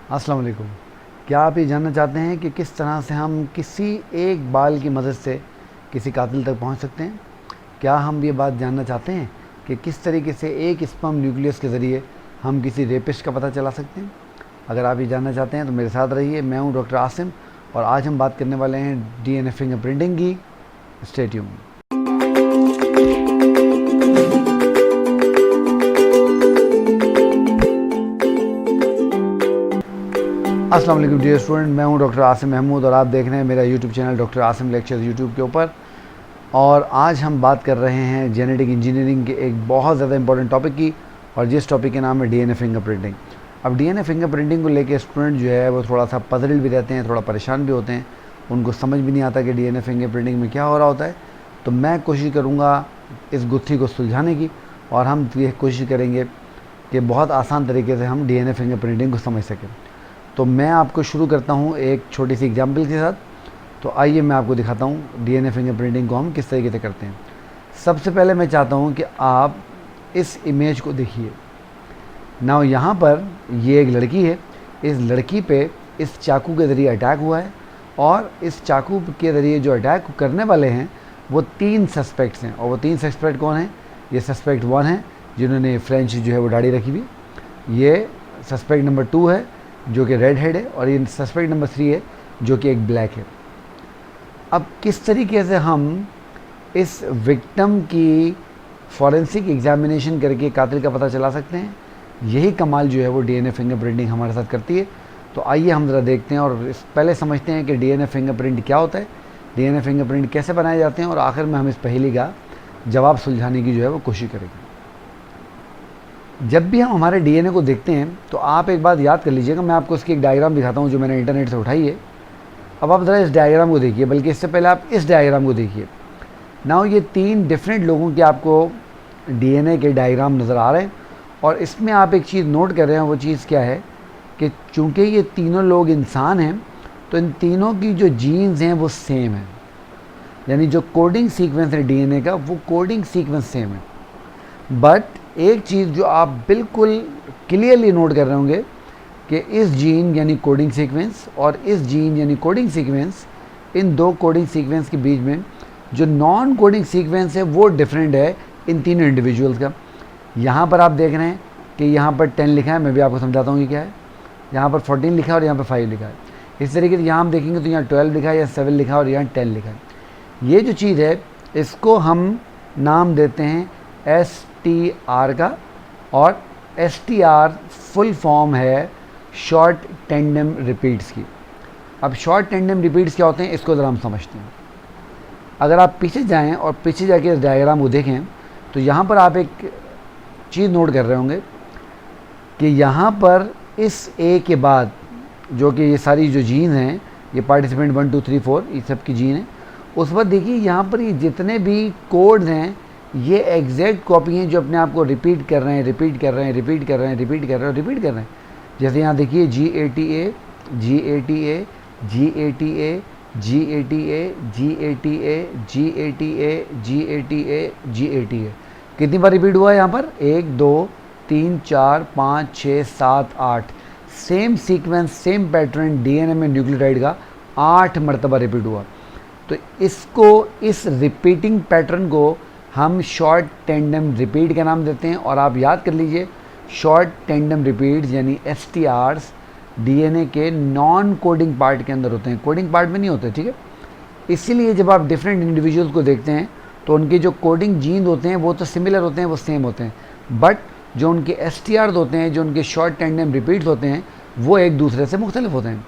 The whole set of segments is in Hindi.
अस्सलाम वालेकुम। क्या आप ये जानना चाहते हैं कि किस तरह से हम किसी एक बाल की मदद से किसी कातिल तक पहुंच सकते हैं? क्या हम ये बात जानना चाहते हैं कि किस तरीके से एक स्पर्म न्यूक्लियस के ज़रिए हम किसी रेपिस्ट का पता चला सकते हैं? अगर आप ये जानना चाहते हैं तो मेरे साथ रहिए। मैं हूं डॉक्टर आसिम और आज हम बात करने वाले हैं डीएनए फिंगरप्रिंटिंग की। Stay tuned. अस्सलाम वालेकुम डियर स्टूडेंट, मैं हूं डॉक्टर आसिम महमूद और आप देख रहे हैं मेरा YouTube channel doctor Asim lectures YouTube के ऊपर। और आज हम बात कर रहे हैं जेनेटिक इंजीनियरिंग के एक बहुत ज़्यादा इंपॉर्टेंट टॉपिक की, और जिस टॉपिक के नाम है डीएनए फिंगरप्रिंटिंग। अब डीएनए फिंगरप्रिंटिंग को लेके स्टूडेंट जो है वो थोड़ा सा पजल भी रहते हैं, थोड़ा परेशान भी होते हैं। उनको समझ भी नहीं आता कि डीएनए फिंगरप्रिंटिंग में क्या हो रहा होता है। तो मैं कोशिश करूँगा इस गुत्थी को सुलझाने की, और हम ये कोशिश करेंगे कि बहुत आसान तरीके से हम डीएनए फिंगरप्रिंटिंग को समझ सकें। तो मैं आपको शुरू करता हूँ एक छोटी सी एग्जाम्पल के साथ। तो आइए मैं आपको दिखाता हूँ डीएनए फिंगरप्रिंटिंग को हम किस तरीके से करते हैं। सबसे पहले मैं चाहता हूँ कि आप इस इमेज को देखिए। नाउ यहाँ पर ये एक लड़की है। इस लड़की पे इस चाकू के ज़रिए अटैक हुआ है, और इस चाकू के ज़रिए जो अटैक करने वाले हैं वो 3 सस्पेक्ट्स हैं। और वो 3 सस्पेक्ट कौन हैं? ये सस्पेक्ट 1 है जिन्होंने फ्रेंच जो है वो दाढ़ी रखी हुई। ये सस्पेक्ट नंबर 2 है जो कि रेड हेड है, और ये सस्पेक्ट नंबर 3 है जो कि एक ब्लैक है। अब किस तरीके से हम इस विक्टिम की फॉरेंसिक एग्जामिनेशन करके कातिल का पता चला सकते हैं? यही कमाल जो है वो डीएनए फिंगरप्रिंटिंग हमारे साथ करती है। तो आइए हम ज़रा देखते हैं और पहले समझते हैं कि डीएनए फिंगरप्रिंट क्या होता है, डीएनए फिंगरप्रिंट कैसे बनाए जाते हैं, और आखिर में हम इस पहेली का जवाब सुलझाने की जो है वो कोशिश करेंगे। जब भी हम हमारे डीएनए को देखते हैं तो आप एक बात याद कर लीजिएगा। मैं आपको इसकी एक डायग्राम दिखाता हूँ जो मैंने इंटरनेट से उठाई है। अब आप ज़रा इस डायग्राम को देखिए, बल्कि इससे पहले आप इस डायग्राम को देखिए। नाउ ये 3 डिफरेंट लोगों के आपको डीएनए के डायग्राम नज़र आ रहे हैं, और इसमें आप एक चीज़ नोट कर रहे हैं। वो चीज़ क्या है कि चूँकि ये तीनों लोग इंसान हैं तो इन तीनों की जो जीन्स हैं वो सेम है, यानी जो कोडिंग सीक्वेंस है डीएनए का वो कोडिंग सीक्वेंस सेम है। बट एक चीज़ जो आप बिल्कुल क्लियरली नोट कर रहे होंगे कि इस जीन यानी कोडिंग सीक्वेंस और इस जीन यानी कोडिंग सीक्वेंस, इन 2 कोडिंग सीक्वेंस के बीच में जो नॉन कोडिंग सीक्वेंस है वो डिफरेंट है इन तीनों इंडिविजुअल्स का। यहाँ पर आप देख रहे हैं कि यहाँ पर 10 लिखा है। मैं भी आपको समझाता हूँ कि क्या है। यहाँ पर 14 लिखा है और यहाँ पर 5 लिखा है। इस तरीके से यहाँ हम देखेंगे तो यहाँ 12 लिखा है, या 7 लिखा है और यहाँ 10 लिखा है। ये जो चीज़ है इसको हम नाम देते हैं STR का, और STR फुल फॉर्म है शॉर्ट टेंडम रिपीट्स की। अब शॉर्ट टेंडम रिपीट्स क्या होते हैं इसको ज़रा हम समझते हैं। अगर आप पीछे जाएं और पीछे जाके इस डायग्राम को देखें तो यहाँ पर आप एक चीज़ नोट कर रहे होंगे कि यहाँ पर इस A के बाद जो कि ये सारी जो जीन हैं, ये पार्टिसिपेंट 1 2 3 4 ये सब की जीन है, उस पर देखिए यहाँ पर ये जितने भी कोड्स हैं ये एग्जैक्ट कॉपी हैं जो अपने आप को रिपीट कर रहे हैं, रिपीट कर रहे हैं, रिपीट कर रहे हैं, रिपीट कर रहे हैं, रिपीट कर रहे हैं। जैसे यहाँ देखिए GATA GATA GATA GATA GATA GATA GATA GATA कितनी बार रिपीट हुआ है यहाँ पर? 1 2 3 4 5 6 7 8 same sequence, same pattern DNA में न्यूक्लियोटाइड का 8 मरतबा रिपीट हुआ। तो इसको, इस रिपीटिंग पैटर्न को हम शॉर्ट टेंडम रिपीट का नाम देते हैं। और आप याद कर लीजिए शॉर्ट टेंडम रिपीट्स यानी STRs डीएनए के नॉन कोडिंग पार्ट के अंदर होते हैं, कोडिंग पार्ट में नहीं होते, ठीक है। इसीलिए जब आप डिफरेंट इंडिविजुअल्स को देखते हैं तो उनके जो कोडिंग जीन होते हैं वो तो सिमिलर होते हैं, वो सेम होते हैं, बट जो उनके STRs होते हैं, जो उनके शॉर्ट टेंडम रिपीट्स होते हैं वो एक दूसरे से मुख्तलिफ होते हैं।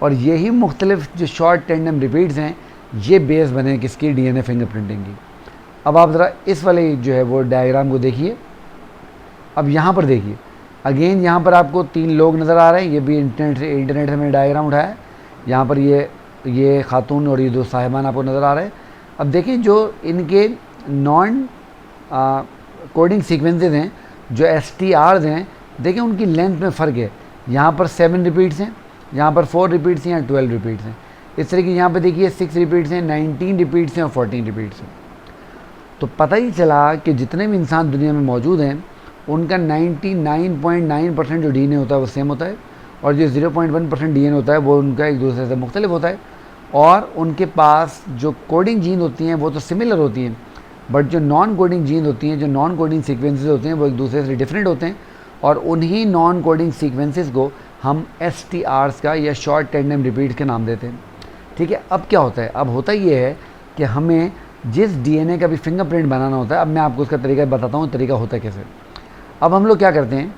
और यही मुख्तलिफ जो शॉर्ट टेंडम रिपीट्स हैं ये बेस बने हैं किसकी? डीएनए फिंगरप्रिंटिंग की। अब आप ज़रा इस वाले जो है वो डायग्राम को देखिए। अब यहाँ पर देखिए, अगेन यहाँ पर आपको 3 लोग नज़र आ रहे हैं। ये भी इंटरनेट से मैंने डायग्राम उठाया है। यहाँ पर ये खातून और ये 2 साहिबान आपको नज़र आ रहे हैं। अब देखिए जो इनके नॉन कोडिंग सीक्वेंसेस हैं, जो STRs हैं, देखिए उनकी लेंथ में फ़र्क है। यहाँ पर 7 रिपीट्स हैं, यहाँ पर 4 रिपीट्स हैं, यहाँ 12 रिपीट्स हैं। इस तरीके यहाँ पर देखिए 6 रिपीट्स हैं, 19 रिपीट्स हैं और 14 रिपीट्स हैं। तो पता ही चला कि जितने भी इंसान दुनिया में मौजूद हैं उनका 99.9% जो डीएनए होता है वो सेम होता है, और जो 0.1% डीएनए होता है वो उनका एक दूसरे से मुख्तलिफ होता है, और उनके पास जो कोडिंग जीन होती हैं वो तो सिमिलर होती हैं, बट जो नॉन कोडिंग जीन होती हैं, जो नॉन कोडिंग सीक्वेंसेस होते हैं वो एक दूसरे से डिफरेंट होते हैं, और उन्हीं नॉन कोडिंग सीक्वेंसेस को हम STRs का या शॉर्ट टैंडेम रिपीट्स के नाम देते हैं। ठीक है, अब क्या होता है, अब होता ये है कि हमें जिस डीएनए का भी फिंगरप्रिंट बनाना होता है, अब मैं आपको उसका तरीका बताता हूँ, तरीका होता है कैसे। अब हम लोग क्या करते हैं,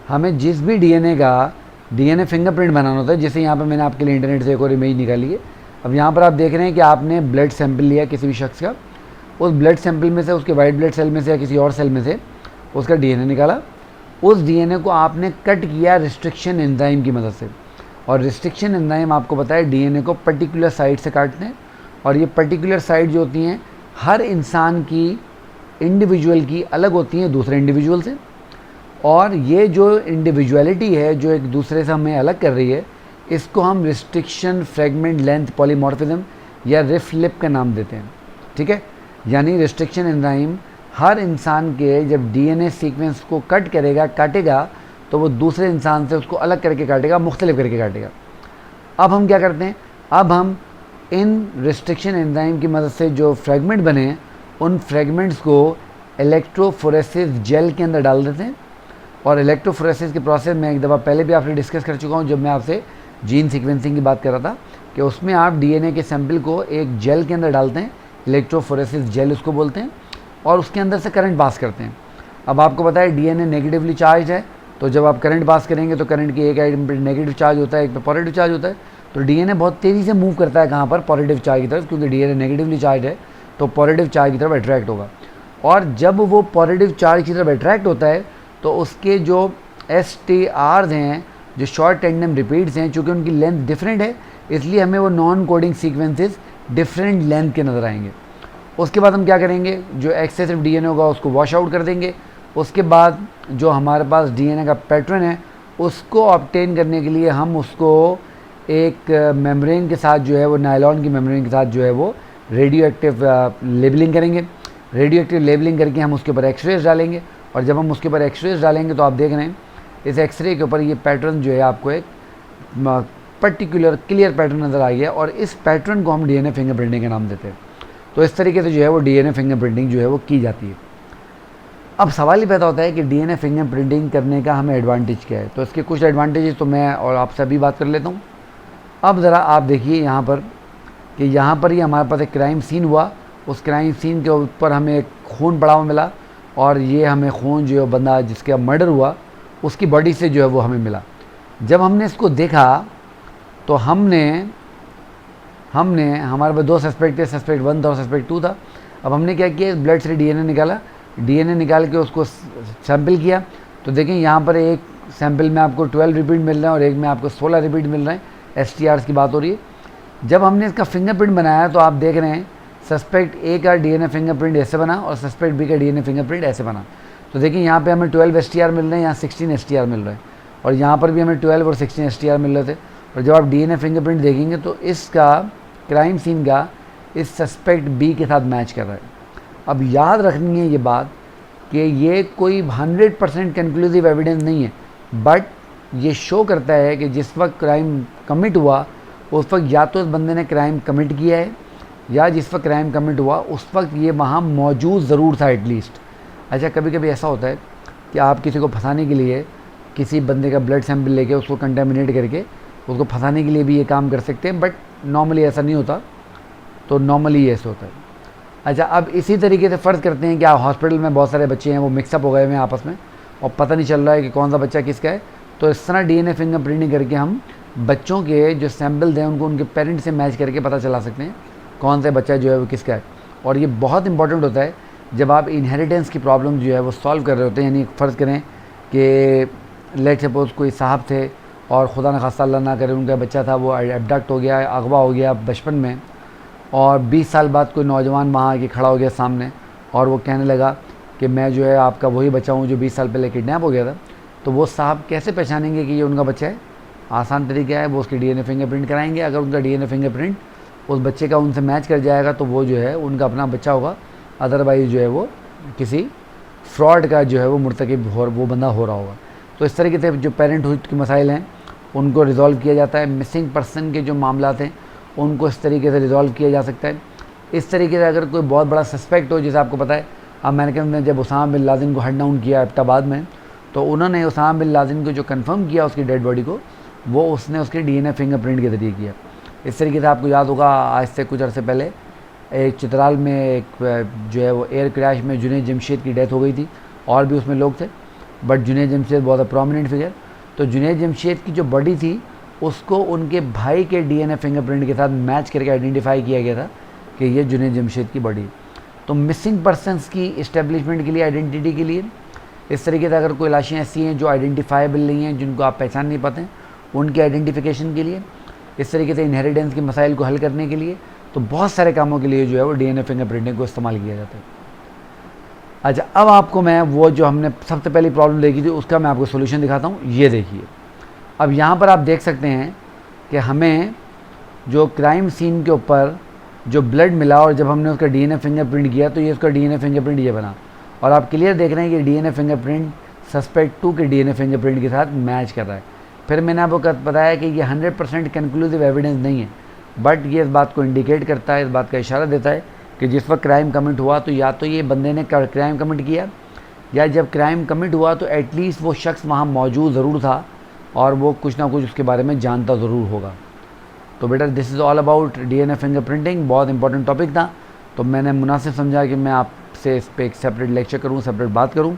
हमें जिस भी डीएनए का डीएनए फिंगरप्रिंट बनाना होता है, जैसे यहाँ पर मैंने आपके लिए इंटरनेट से एक और इमेज निकाली है। अब यहाँ पर आप देख रहे हैं कि आपने ब्लड सैंपल लिया किसी भी शख्स का, उस ब्लड सैंपल में से, उसके वाइट ब्लड सेल में से या किसी और सेल में से उसका डीएनए निकाला। उस डीएनए को आपने कट किया रिस्ट्रिक्शन एंजाइम की मदद से, और रिस्ट्रिक्शन एंजाइम आपको पता है डीएनए को पर्टिकुलर साइट से काटते हैं, और ये पर्टिकुलर साइट जो होती हैं हर इंसान की इंडिविजुअल की अलग होती हैं दूसरे इंडिविजुअल से, और ये जो इंडिविजुअलिटी है जो एक दूसरे से हमें अलग कर रही है, इसको हम रिस्ट्रिक्शन फ्रेगमेंट लेंथ पॉलीमॉर्फिज्म या रिफ्लिप का नाम देते हैं। ठीक है, यानी रिस्ट्रिक्शन एंजाइम हर इंसान के जब डीएनए सीक्वेंस को कट करेगा, काटेगा, तो वो दूसरे इंसान से उसको अलग करके काटेगा, मुख्तलिफ करके काटेगा। अब हम क्या करते हैं, अब हम इन रिस्ट्रिक्शन एंजाइम की मदद से जो फ्रेगमेंट बने हैं उन फ्रेगमेंट्स को इलेक्ट्रोफोरेसिस जेल के अंदर डाल देते हैं, और इलेक्ट्रोफोरेसिस के प्रोसेस में एक दफ़ा पहले भी आपसे डिस्कस कर चुका हूँ जब मैं आपसे जीन सीक्वेंसिंग की बात कर रहा था, कि उसमें आप डीएनए के सैंपल को एक जेल के अंदर डालते हैं, इलेक्ट्रोफोरेसिस जेल उसको बोलते हैं, और उसके अंदर से करंट पास करते हैं। अब आपको पता है डीएनए नेगेटिवली चार्ज है, तो जब आप करंट पास करेंगे तो करंट की एक एटम पे नेगेटिव चार्ज होता है, एक पे पॉजिटिव चार्ज होता है, तो डीएनए बहुत तेज़ी से मूव करता है कहाँ पर, पॉजिटिव चार्ज की तरफ, क्योंकि डीएनए नेगेटिवली चार्ज है तो पॉजिटिव चार्ज की तरफ अट्रैक्ट होगा। और जब वो पॉजिटिव चार्ज की तरफ अट्रैक्ट होता है तो उसके जो STRs हैं, जो शॉर्ट टैंडेम रिपीट्स हैं, चूँकि उनकी लेंथ डिफरेंट है इसलिए हमें वो non coding sequences different length के नज़र आएंगे। उसके बाद हम क्या करेंगे, जो एक्सेसिव डीएनए होगा उसको वॉश आउट कर देंगे। उसके बाद जो हमारे पास डीएनए का पैटर्न है उसको ऑब्टेन करने के लिए हम उसको एक मेम्ब्रेन के साथ जो है वो नायलॉन की मेम्ब्रेन के साथ जो है वो रेडियो एक्टिव लेबलिंग करेंगे। रेडियो एक्टिव लेबलिंग करके हम उसके ऊपर एक्सरेज डालेंगे, और जब हम उसके ऊपर एक्सरेज डालेंगे तो आप देख रहे हैं इस एक्सरे के ऊपर ये पैटर्न जो है आपको एक पर्टिकुलर क्लियर पैटर्न नज़र आ गया, और इस पैटर्न को हम डीएनए फिंगरप्रिंटिंग का नाम देते हैं। तो इस तरीके से जो है वो डीएनए फिंगरप्रिंटिंग जो है वो की जाती है। अब सवाल ही पैदा होता है कि डीएनए फिंगरप्रिंटिंग करने का हमें एडवांटेज क्या है। तो इसके कुछ एडवांटेजेस तो मैं और आपसे अभी बात कर लेता हूँ। अब ज़रा आप देखिए यहाँ पर कि यहाँ पर ही हमारे पास एक क्राइम सीन हुआ, उस क्राइम सीन के ऊपर हमें एक खून पड़ा हुआ मिला, और ये हमें खून जो है बंदा जिसका मर्डर हुआ उसकी बॉडी से जो है वो हमें मिला। जब हमने इसको देखा तो हमने हमारे पास दो सस्पेक्ट थे, सस्पेक्ट 1 था और सस्पेक्ट 2 था। अब हमने क्या किया, ब्लड से डीएनए निकाला, डीएनए निकाल के उसको सैंपल किया, तो देखें यहाँ पर एक सैंपल में आपको 12 रिपीट मिल रहे हैं और एक में आपको 16 रिपीट मिल रहे हैं। STRs की बात हो रही है। जब हमने इसका फिंगरप्रिंट बनाया तो आप देख रहे हैं सस्पेक्ट A का डीएनए फिंगरप्रिंट ऐसे बना और सस्पेक्ट B का डीएनए फिंगरप्रिंट ऐसे बना। तो देखिए यहाँ पे हमें 12 STR मिल रहे हैं, यहाँ 16 STR मिल रहे हैं, और यहाँ पर भी हमें 12 और 16 STR मिल रहे थे। और जब आप डीएनए फिंगरप्रिंट देखेंगे तो इसका क्राइम सीन का इस सस्पेक्ट B के साथ मैच कर रहा है। अब याद रखनी है ये बात कि ये कोई 100% कंक्लूसिव एविडेंस नहीं है, बट ये शो करता है कि जिस वक्त क्राइम कमिट हुआ उस वक्त या तो उस बंदे ने क्राइम कमिट किया है, या जिस वक्त क्राइम कमिट हुआ उस वक्त ये वहाँ मौजूद ज़रूर था एटलीस्ट। अच्छा, कभी कभी ऐसा होता है कि आप किसी को फंसाने के लिए किसी बंदे का ब्लड सैंपल लेके उसको कंटेमिनेट करके उसको फंसाने के लिए भी ये काम कर सकते हैं, बट नॉर्मली ऐसा नहीं होता। तो नॉर्मली ऐसा होता है। अच्छा, अब इसी तरीके से फ़र्ज़ करते हैं कि आप हॉस्पिटल में बहुत सारे बच्चे हैं वो मिक्सअप हो गए हुए हैं आपस में और पता नहीं चल रहा है कि कौन सा बच्चा किसका है। तो इस तरह डीएनए फिंगरप्रिंटिंग करके हम बच्चों के जो सैंपल्स हैं उनको उनके पेरेंट्स से मैच करके पता चला सकते हैं कौन सा बच्चा जो है वो किसका है। और ये बहुत इंपॉर्टेंट होता है जब आप इनहेरिटेंस की प्रॉब्लम जो है वो सॉल्व कर रहे होते हैं। यानी फ़र्ज़ करें कि लेट सपोज कोई साहब थे और खुदा न खास्ता अल्लाह ना करे उनका बच्चा था वो एबडक्ट हो गया, अगवा हो गया बचपन में, और 20 साल बाद कोई नौजवान वहाँ आके खड़ा हो गया सामने और वो कहने लगा कि मैं जो है आपका वही बच्चा हूँ जो 20 साल पहले किडनैप हो गया था। तो वो साहब कैसे पहचानेंगे कि ये उनका बच्चा है? आसान तरीका है, वो उसके डीएनए फिंगरप्रिंट कराएंगे। अगर उनका डीएनए फिंगरप्रिंट उस बच्चे का उनसे मैच कर जाएगा तो वो जो है उनका अपना बच्चा होगा, अदरवाइज़ जो है वो किसी फ्रॉड का जो है वो मुर्तकिब वो बंदा हो रहा होगा। तो इस तरीके से जो पेरेंटहुड के मसाइल हैं उनको रिज़ॉल्व किया जाता है। मिसिंग पर्सन के जो मामला हैं उनको इस तरीके से रिज़ॉल्व किया जा सकता है। इस तरीके से अगर कोई बहुत बड़ा सस्पेक्ट हो, जैसे आपको पता है अमेरिकन ने जब उसामा बिन लादेन को हट डाउन किया एबटाबाद में, तो उन्होंने उसामा बिन लादेन को जो कंफर्म किया उसकी डेड बॉडी को, वो उसने उसके डीएनए फिंगरप्रिंट के ज़रिए किया। इस तरीके से आपको याद होगा आज से कुछ अर्से पहले एक चित्राल में एक जो है वो एयर क्रैश में जुनैद जमशेद की डेथ हो गई थी, और भी उसमें लोग थे, बट जुनैद जमशेद बहुत अ प्रोमिनेंट फिगर। तो जुनैद जमशेद की जो बॉडी थी उसको उनके भाई के डीएनए फिंगरप्रिंट के साथ मैच करके आइडेंटिफाई किया गया था कि ये जुनैद जमशेद की बॉडी। तो मिसिंग पर्सनस की इस्टेब्लिशमेंट के लिए, आइडेंटिटी के लिए, इस तरीके से अगर कोई लाशें ऐसी हैं जो आइडेंटिफाइबल नहीं हैं, जिनको आप पहचान नहीं पाते हैं, उनकी आइडेंटिफिकेशन के लिए, इस तरीके से इनहेरिटेंस के मसाइल को हल करने के लिए, तो बहुत सारे कामों के लिए जो है वो डीएनए फिंगरप्रिंटिंग को इस्तेमाल किया जाता है। अच्छा, अब आपको मैं वो जो हमने सबसे पहली प्रॉब्लम देखी थी उसका मैं आपको सोल्यूशन दिखाता हूँ। ये देखिए, अब यहाँ पर आप देख सकते हैं कि हमें जो क्राइम सीन के ऊपर जो ब्लड मिला और जब हमने उसका डीएनए फिंगरप्रिंट किया तो ये उसका डीएनए फिंगरप्रिंट ये बना, और आप क्लियर देख रहे हैं कि डीएनए फिंगरप्रिंट सस्पेक्ट 2 के डीएनए फिंगरप्रिंट के साथ मैच कर रहा है। फिर मैंने आपको बताया कि ये 100% कंक्लूसिव एविडेंस नहीं है, बट ये इस बात को इंडिकेट करता है, इस बात का इशारा देता है कि जिस वक्त क्राइम कमिट हुआ तो या तो ये बंदे ने क्राइम कमिट किया, या जब क्राइम कमिट हुआ तो एटलीस्ट वो शख्स वहाँ मौजूद ज़रूर था और वो कुछ ना कुछ उसके बारे में जानता ज़रूर होगा। तो बेटा this is all about DNA fingerprinting. बहुत इंपॉर्टेंट टॉपिक था, तो मैंने मुनासिब समझा कि मैं आपसे इस पर एक सेपरेट लेक्चर करूँ, सेपरेट बात करूँ।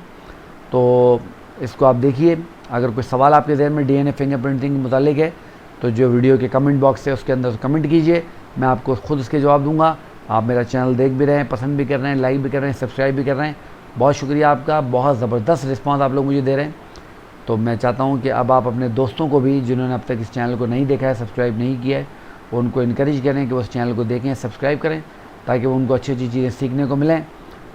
तो इसको आप देखिए, अगर कोई सवाल आपके ज़हन में डीएनए फिंगरप्रिंटिंग के मुतालिक है तो जो वीडियो के कमेंट बॉक्स है उसके अंदर कमेंट कीजिए, मैं आपको खुद इसके जवाब दूंगा। आप मेरा चैनल देख भी रहे हैं, पसंद भी कर रहे हैं, लाइक भी कर रहे हैं, सब्सक्राइब भी कर रहे हैं, बहुत शुक्रिया आपका। बहुत ज़बरदस्त रिस्पांस आप लोग मुझे दे रहे हैं। तो मैं चाहता हूँ कि अब आप अपने दोस्तों को भी, जिन्होंने अब तक इस चैनल को नहीं देखा है, सब्सक्राइब नहीं किया है, उनको इनकरेज करें कि वो उस चैनल को देखें, सब्सक्राइब करें, ताकि वो उनको अच्छी अच्छी चीज़ें सीखने को मिलें।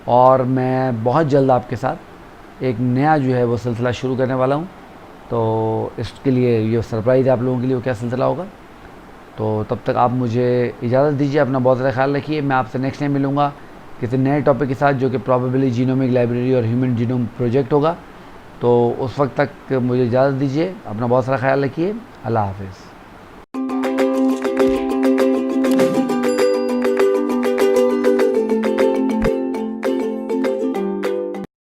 और मैं बहुत जल्द आपके साथ एक नया जो है वो सिलसिला शुरू करने वाला हूँ, तो इसके लिए ये सरप्राइज़ है आप लोगों के लिए, वो क्या सिलसिला होगा। तो तब तक आप मुझे इजाज़त दीजिए, अपना बहुत ज़्यादा ख्याल रखिए। मैं आपसे नेक्स्ट टाइम मिलूँगा किसी नए टॉपिक के साथ, जो कि प्रोबेबली जीनोमिक लाइब्रेरी और ह्यूमन जीनोम प्रोजेक्ट होगा। तो उस वक्त तक मुझे इजाज़त दीजिए, अपना बहुत सारा ख्याल रखिए। अल्लाह हाफ़िज़।